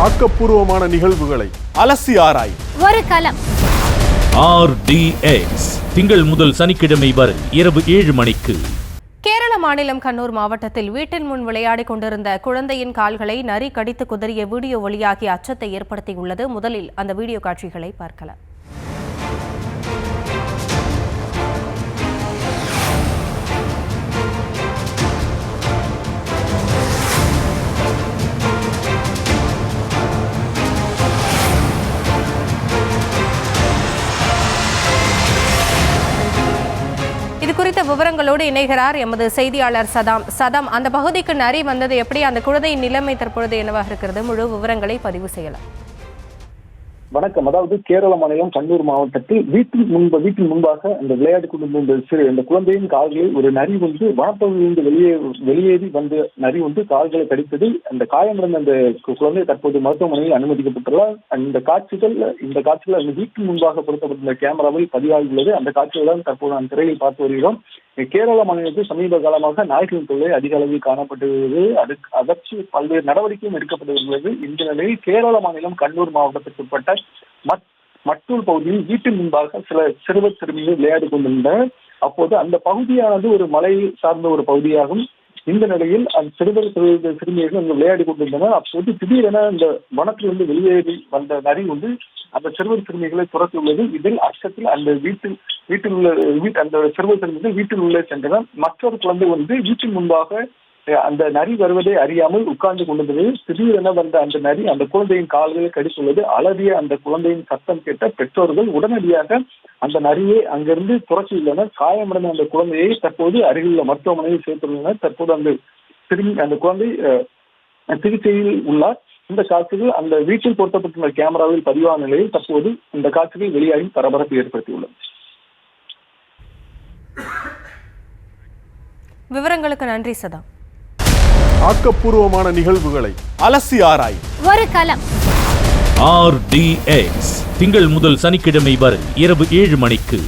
ஆக்கப்பூர்வமான நிகழ்வுகளை அலசி ஆராய் ஒரு களம். RDX திங்கள் முதல் சனிக்கிழமை வரை இரவு 7 மணிக்கு. கேரள மாநிலம் கண்ணூர் மாவட்டத்தில் வீட்டின் முன் விளையாடிக் கொண்டிருந்த குழந்தையின் கால்களை நரி கடித்து குதறிய வீடியோ வெளியாகி அச்சத்தை ஏற்படுத்தியுள்ளது. முதலில் அந்த வீடியோ காட்சிகளை பார்க்கலாம். இது குறித்த விவரங்களோடு இணைகிறார் எமது செய்தியாளர் சதாம். அந்த பகுதிக்கு நரி வந்தது எப்படி, அந்த குழந்தையின் நிலைமை தற்பொழுது என்னவாக இருக்கிறது, முழு விவரங்களை பதிவு செய்யலாம். வணக்கம். அதாவது கேரள மாநிலம் கண்ணூர் மாவட்டத்தில் வீட்டின் முன்பாக அந்த விளையாடி கொண்டிருந்த இந்த குழந்தையின் கால்களில் ஒரு நரி வந்து வனப்பகுதியிலிருந்து வெளியேறி வந்த நரி வந்து கால்களை கடித்தது. அந்த காயமடைந்த அந்த குழந்தை தற்போது மருத்துவமனையில் அனுமதிக்கப்பட்டுள்ளார். இந்த காட்சிகள் அந்த வீட்டின் முன்பாக பொருத்தப்பட்டுள்ள கேமராவில் பதிவாகியுள்ளது. அந்த காட்சிகள் தான் தற்போது நாம் திரையில் பார்த்து வருகிறோம். கேரள மாநிலத்தில் சமீப காலமாக நாய்களின் தொல்லை அதிக அளவில் காணப்பட்டு வருகிறது. அதற்கு பல்வேறு நடவடிக்கையும் எடுக்கப்பட்டு வருகிறது. இந்த நிலையில் கேரள மாநிலம் கண்ணூர் மாவட்டத்திற்கு உட்பட்ட மட்டூர் பகுதியில் வீட்டின் முன்பாக சில சிறுவர் சிறுமிகள் விளையாடி கொண்டிருந்தனர். அப்போது அந்த பகுதியானது ஒரு மலை சார்ந்த ஒரு பகுதியாகும். இந்த நிலையில் அந்த சிறுமிகள் அங்கு விளையாடி கொண்டிருந்தனர். அப்போது திடீரென அந்த வனத்திலிருந்து வெளியேறி வந்த நரி வந்து அந்த சிறுவர் சிறுமிகளை துரத்தியுள்ளது. இதில் அச்சத்தில் அந்த வீட்டில் உள்ள அந்த சிறுவர் சிறுமிகள் வீட்டில் உள்ளே சென்றனர். மற்றொரு குழந்தை வந்து வீட்டின் முன்பாக அந்த நரி வருவதை அறியாமல் உட்கார்ந்து கொண்டிருந்தது. திடீரென வந்த அந்த நரி அந்த குழந்தையின் கால்களை கடித்துள்ளது. அலறிய அந்த குழந்தையின் சத்தம் கேட்ட பெற்றோர்கள் உடனடியாக அந்த நரியை அங்கிருந்து துரத்தியுள்ளனர். காயமடைந்த அந்த குழந்தையை தற்போது அருகிலுள்ள மருத்துவமனையில் சேர்த்துள்ளனர். தற்போது அந்த குழந்தை சிகிச்சையில் உள்ளார். இந்த காட்சிகள் அந்த வீட்டில் பொருத்தப்பட்டுள்ள கேமராவில் பதிவான நிலையில் தற்போது இந்த காட்சிகள் வெளியாகி பரபரப்பு ஏற்படுத்தியுள்ளது. விவரங்களுக்கு நன்றி சதா. ஆக்கப்பூர்வமான நிகழ்வுகளை அலசி ஆராய் ஒரு களம். RDX திங்கள் முதல் சனிக்கிழமை வரை இரவு 7 மணிக்கு.